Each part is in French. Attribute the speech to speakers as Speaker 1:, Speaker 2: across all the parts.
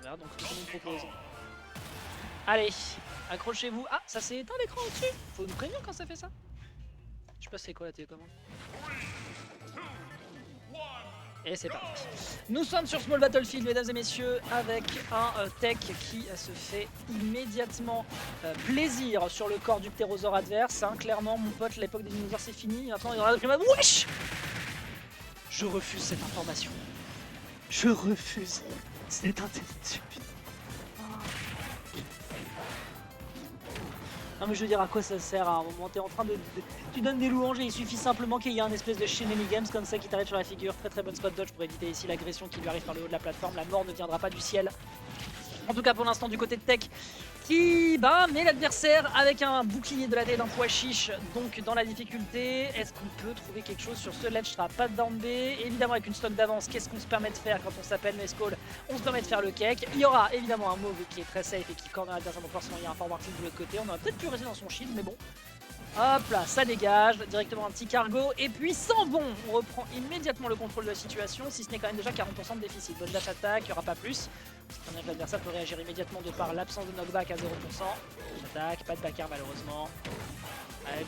Speaker 1: Voilà, donc tout le monde propose. Allez, accrochez-vous. Ah, ça s'est éteint l'écran au-dessus. Faut nous prévenir quand ça fait ça. Je sais pas c'est quoi la télécommande. Et c'est parti. Nous sommes sur Small Battlefield, mesdames et messieurs, avec un tech qui se fait immédiatement plaisir sur le corps du ptérosaure adverse. Hein. Clairement, mon pote, l'époque des dinosaures c'est fini. Maintenant, il y aura des primates. Wesh! Je refuse cette information. Je refuse cette intelligence. Non mais je veux dire, à quoi ça sert à un moment? T'es en train de... Tu donnes des louanges et il suffit simplement qu'il y ait un espèce de shenanigans comme ça qui t'arrête sur la figure. Très très bonne spot dodge pour éviter ici l'agression qui lui arrive par le haut de la plateforme. La mort ne viendra pas du ciel. En tout cas pour l'instant du côté de Tech qui met l'adversaire avec un bouclier de la taille d'un pois chiche donc dans la difficulté. Est-ce qu'on peut trouver quelque chose sur ce ledge? Pas de down B. Évidemment avec une stock d'avance, qu'est-ce qu'on se permet de faire quand on s'appelle Mescall? On se permet de faire le cake. Il y aura évidemment un move qui est très safe et qui corner l'adversaire, donc forcément il y a un forward tilt de l'autre côté. On aurait peut-être pu rester dans son shield mais bon. Hop là, ça dégage, directement un petit cargo, et puis sans bon, on reprend immédiatement le contrôle de la situation, si ce n'est quand même déjà 40% de déficit. Bonne dash attaque, il n'y aura pas plus. C'est que l'adversaire peut réagir immédiatement de par l'absence de knockback à 0%. Dash attaque, pas de backer malheureusement.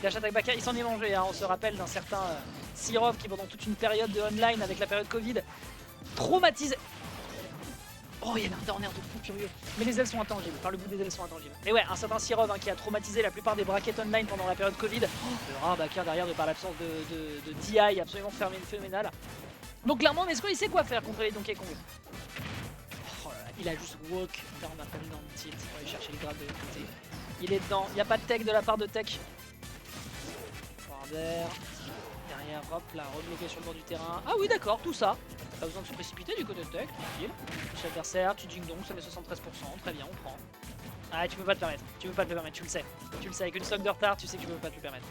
Speaker 1: Dash attaque backer, il s'en est mangé, hein. On se rappelle d'un certain Sirov qui pendant toute une période de online avec la période Covid traumatisé. Oh, il y avait un corner de fou curieux. Mais les ailes sont intangibles, par le bout des ailes sont intangibles. Mais ouais, un certain Sirov hein, qui a traumatisé la plupart des brackets online pendant la période Covid. Le rare backer derrière de par l'absence de DI absolument phénoménal. Donc clairement, Mesco il sait quoi faire contre les Donkey Kong. Oh là là, il a juste walk down un peu dans le tilt pour aller chercher le grab de l'autre côté. Il est dedans, il n'y a pas de tech de la part de Tech. Derrière, hop là, rebloqué sur le bord du terrain. Ah oui d'accord, tout ça. Pas besoin de se précipiter du côté de Tech, tranquille. Chez l'adversaire, tu jing dong, ça met 73%, très bien, on prend. Ah tu peux pas te permettre, tu peux pas te le permettre, tu le sais. Tu le sais, avec une stock de retard, tu sais que tu peux pas te le permettre.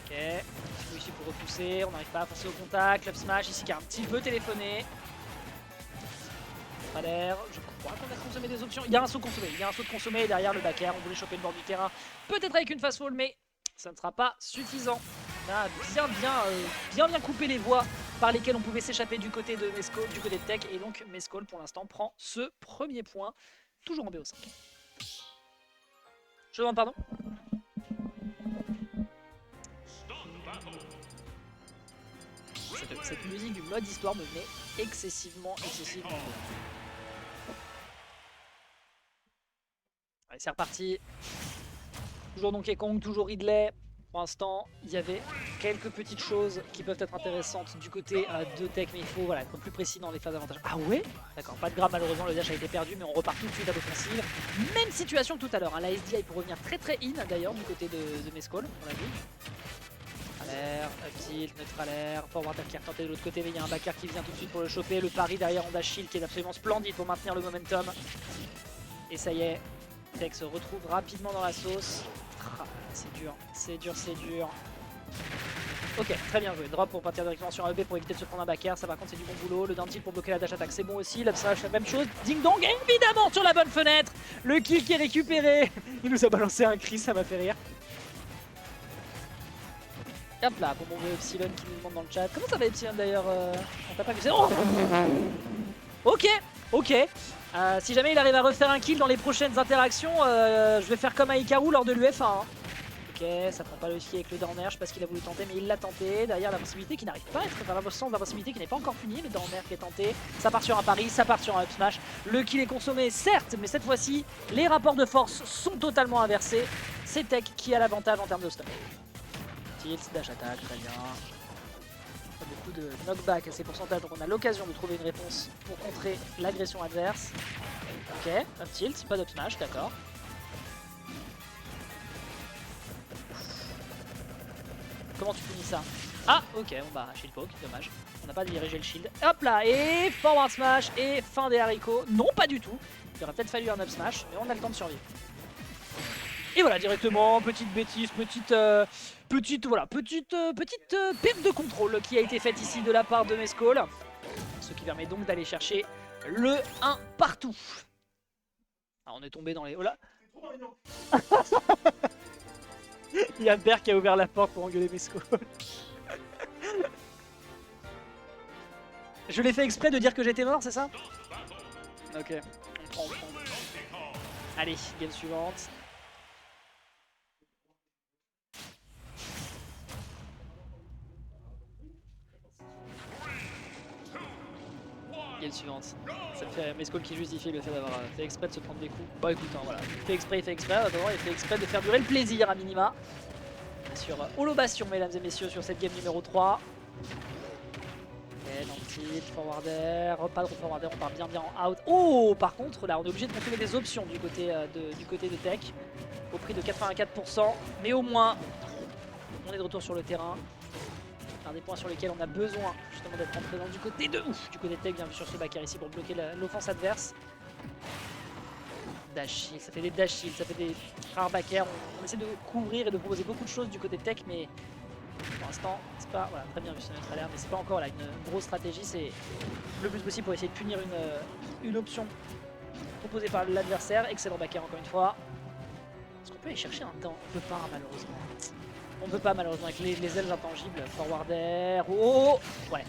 Speaker 1: Ok, petit coup ici pour repousser, on n'arrive pas à forcer au contact, club smash ici qui a un petit peu téléphoné. Pas l'air, je crois qu'on a consommé des options. Il y a un saut consommé, il y a un saut de consommé derrière le backer, on voulait choper le bord du terrain. Peut-être avec une fast fall, mais ça ne sera pas suffisant. On a bien coupé les voies par lesquelles on pouvait s'échapper du côté de Mescall, du côté de Tech, et donc Mescall pour l'instant prend ce premier point, toujours en BO5. Je demande pardon. Cette musique du mode histoire me met excessivement bien. Allez, c'est reparti. Toujours Donkey Kong, toujours Ridley. Pour l'instant, il y avait quelques petites choses qui peuvent être intéressantes du côté de Tech, mais il faut voilà, être plus précis dans les phases d'avantage. Ah ouais? D'accord, pas de grab malheureusement, le dash a été perdu, mais on repart tout de suite à l'offensive. Même situation que tout à l'heure, hein. La SDI pour revenir très in d'ailleurs du côté de Mescall, on l'a vu. Air, up tilt, neutral air, forward attack qui est tenté de l'autre côté, mais il y a un backer qui vient tout de suite pour le choper. Le pari derrière en dash shield qui est absolument splendide pour maintenir le momentum. Et ça y est, Tech se retrouve rapidement dans la sauce. Ah, c'est dur, c'est dur, c'est dur. Ok, très bien joué. Drop pour partir directement sur un EB pour éviter de se prendre un backer. Ça par contre c'est du bon boulot. Le down tilt pour bloquer la dash attack c'est bon aussi. L'up smash la même chose. Ding dong évidemment sur la bonne fenêtre. Le kill qui est récupéré. Il nous a balancé un cri, ça m'a fait rire. Hop là, pour mon Epsilon qui nous demande dans le chat. Comment ça va Epsilon d'ailleurs on t'a pas vu. Oh ok, ok. Si jamais il arrive à refaire un kill dans les prochaines interactions, je vais faire comme à Hikaru lors de l'UF1. Hein. Ok, ça prend pas le ski avec le down air, je sais pas ce qu'il a voulu tenter, mais il l'a tenté. Derrière l'invincibilité qui n'arrive pas à être, enfin l'absence d'invincibilité qui n'est pas encore finie, le down air qui est tenté. Ça part sur un pari, ça part sur un up smash. Le kill est consommé, certes, mais cette fois-ci, les rapports de force sont totalement inversés. C'est Tech qui a l'avantage en termes de stock. Tilt, dash attack, très bien. Pas beaucoup de knockback à ces pourcentages, donc on a l'occasion de trouver une réponse pour contrer l'agression adverse. Ok, up tilt, pas d'up smash, d'accord. Comment tu finis ça? Ah ok, bon bah shield poke, dommage. On n'a pas dirigé le shield. Hop là, et forward smash, et fin des haricots. Non, pas du tout. Il aurait peut-être fallu un up smash, mais on a le temps de survivre. Et voilà, directement, petite bêtise, petite perte de contrôle qui a été faite ici de la part de Mescall. Ce qui permet donc d'aller chercher le 1 partout. Ah, on est tombé dans les... Oh là. Il y a Berk qui a ouvert la porte pour engueuler Mescall. Je l'ai fait exprès de dire que j'étais mort, c'est ça? Ok, on prend. Allez, game suivante. Game suivante. Ça me fait Mescol qui justifie le fait d'avoir fait exprès de se prendre des coups. Bon écoute, hein, voilà, il fait exprès, il fait exprès de faire durer le plaisir à minima. Sur Holobastion, mesdames et messieurs, sur cette game numéro 3. Ok, dans le tilt, forward air, pas de forward air, on part bien en out. Oh, par contre, là, on est obligé de consommer des options du côté de Tech, au prix de 84%, mais au moins, on est de retour sur le terrain. Un des points sur lesquels on a besoin justement d'être en présence du côté de Tech, bien vu sur ce back air ici pour bloquer l'offense adverse. Dash shield, ça fait des dash shield, ça fait des rares back air. On essaie de couvrir et de proposer beaucoup de choses du côté Tech, mais pour l'instant, c'est pas voilà, très bien vu sur notre alerte, mais c'est pas encore là une grosse stratégie. C'est le plus possible pour essayer de punir une option proposée par l'adversaire. Excellent back air encore une fois. Est-ce qu'on peut aller chercher un temps? On peut pas malheureusement. On peut pas malheureusement avec les ailes intangibles. Forward air. Oh ouais.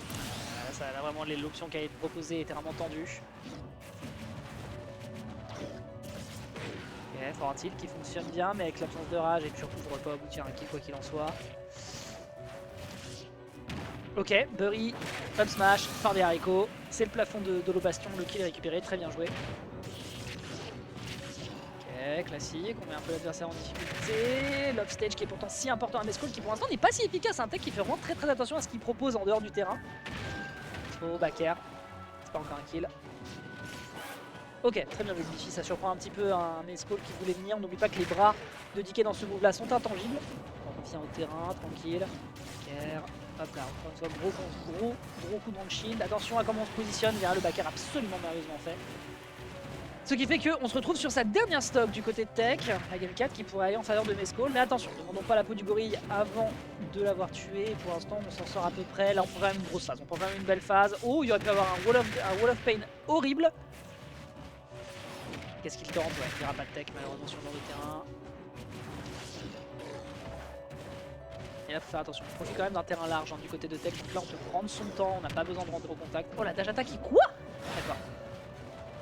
Speaker 1: Là vraiment l'option qui a été proposée était vraiment tendue. Ok, forward tilt qui fonctionne bien, mais avec l'absence de rage et surtout je ne pas aboutir à un kill quoi qu'il en soit. Ok, Bury, up smash, fin des haricots. C'est le plafond de Holobastion, le kill est récupéré, très bien joué. Ok, classique, on met un peu l'adversaire en difficulté. Love stage qui est pourtant si important à Mescol, qui pour l'instant n'est pas si efficace. Un tech qui fait vraiment très attention à ce qu'il propose en dehors du terrain. Oh, back air, c'est pas encore un kill. Ok, très bien le Bifi, ça surprend un petit peu un Mescol qui voulait venir. On n'oublie pas que les bras de DK dans ce move là sont intangibles. On revient au terrain, tranquille. Hop là, encore une fois, gros coup dans le shield. Attention à comment on se positionne, il y a le back air absolument merveilleusement fait. Ce qui fait qu'on se retrouve sur sa dernière stock du côté de Tech, la game 4 qui pourrait aller en faveur de Mescol. Mais attention, ne demandons pas la peau du gorille avant de l'avoir tué. Pour l'instant, on s'en sort à peu près. Là, on prend quand même une grosse phase, on prend quand même une belle phase. Oh, il aurait pu avoir un wall of pain horrible. Qu'est-ce qu'il tente? Ouais, il n'y aura pas de Tech malheureusement sur le bord de terrain. Et là, faut faire attention. On profite quand même d'un terrain large hein, du côté de Tech. Donc là, on peut prendre son temps. On n'a pas besoin de rentrer au contact. Oh, la dash attaque, quoi? D'accord.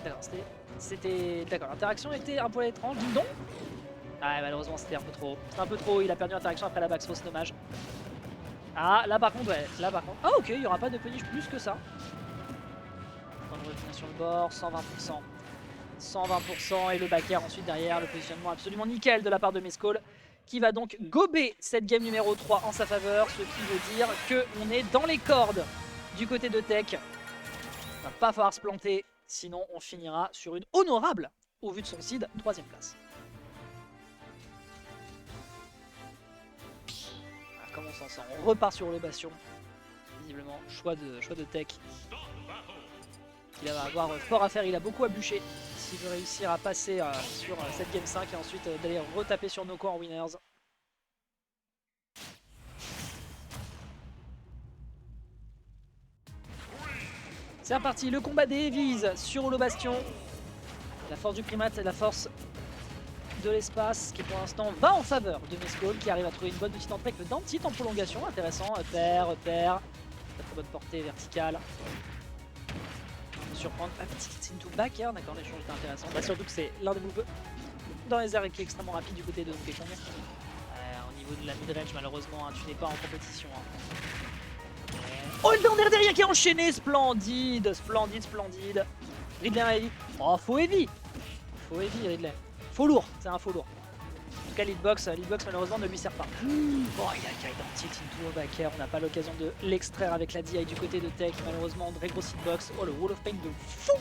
Speaker 1: D'accord, c'était. D'accord, l'interaction était un peu étrange. Ding dong. Ah, malheureusement, c'était un peu trop. C'était un peu trop. Il a perdu l'interaction après la backthrow, c'est dommage. Ah, là par contre, ouais. Là par contre. Ah, ok, il n'y aura pas de punish plus que ça. On va revenir sur le bord. 120%. 120% et le back air ensuite derrière. Le positionnement absolument nickel de la part de Mescol, qui va donc gober cette game numéro 3 en sa faveur, ce qui veut dire qu'on est dans les cordes du côté de Tech. Il va pas falloir se planter, sinon on finira sur une honorable, au vu de son seed, 3ème place. Voilà, comment on s'en sort? On repart sur Holobastion. Visiblement, choix de Tech. Il va avoir fort à faire, il a beaucoup à bûcher s'il veut réussir à passer sur cette game 5 et ensuite d'aller retaper sur Noko en winners. C'est reparti, le combat des Heavies sur Holobastion. La force du primate et la force de l'espace qui pour l'instant va en faveur de Mescol, qui arrive à trouver une bonne petite entrée avec le down tilt en prolongation, intéressant, repère, très bonne portée verticale. Surprendre, petit into back air, d'accord, l'échange était intéressant. Bah, surtout que c'est l'un des moves dans les airs qui est extrêmement rapide du côté de Donkey Kong. Au niveau de la mid-range, malheureusement, hein, tu n'es pas en compétition. Hein. Oh, le down derrière qui est enchaîné, splendide. Ridley heavy. Oh, faux heavy. Ridley. Faux lourd, c'est un faux lourd. En tout cas, l'hitbox malheureusement ne lui sert pas. Bon, il a Kai dans tilt into back air, on n'a pas l'occasion de l'extraire avec la DI du côté de Tech. Malheureusement, très grosse hitbox. Oh, le wall of pain de fou.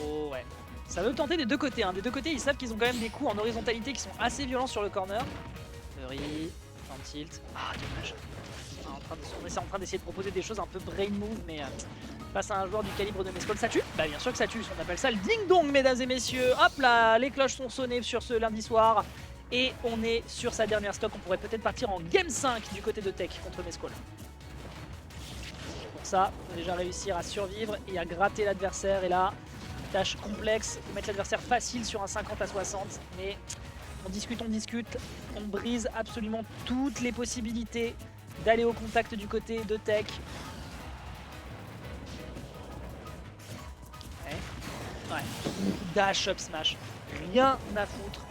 Speaker 1: Oh, ouais. Ça veut tenter des deux côtés. Hein. Des deux côtés, ils savent qu'ils ont quand même des coups en horizontalité qui sont assez violents sur le corner. Murray, en tilt. Ah, dommage. On est en train d'essayer de proposer des choses un peu brain move, mais face à un joueur du calibre de Mescol, ça tue? Bah bien sûr que ça tue, on appelle ça le ding dong, mesdames et messieurs. Hop là, les cloches sont sonnées sur ce lundi soir. Et on est sur sa dernière stock, on pourrait peut-être partir en game 5 du côté de Tech contre Mescol. Pour ça, on va déjà réussir à survivre et à gratter l'adversaire. Et là, tâche complexe, mettre l'adversaire facile sur un 50 à 60. Mais on discute, on brise absolument toutes les possibilités d'aller au contact du côté de Tech. Ouais. Dash up smash. Rien à foutre.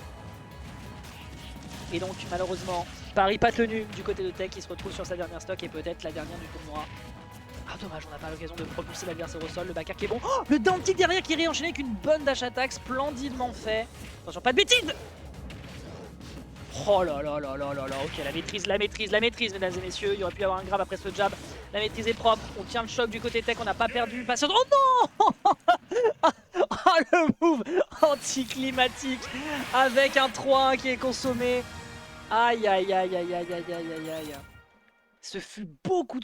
Speaker 1: Et donc malheureusement, pari pas tenu du côté de Tech qui se retrouve sur sa dernière stock et peut-être la dernière du tournoi. Ah dommage, on n'a pas l'occasion de propulser l'adversaire au sol, le backer qui est bon. Oh, le down kick derrière qui est réenchaîné avec une bonne dash attack, splendidement fait. Attention, pas de bêtises. Oh là là là là là là, ok, la maîtrise, mesdames et messieurs. Il y aurait pu y avoir un grab après ce jab. La maîtrise est propre, on tient le choc du côté Tech, on n'a pas perdu patience. Oh non. Oh le move anticlimatique avec un 3-1 qui est consommé. Aïe aïe aïe aïe aïe aïe aïe aïe aïe. Ce fut beaucoup trop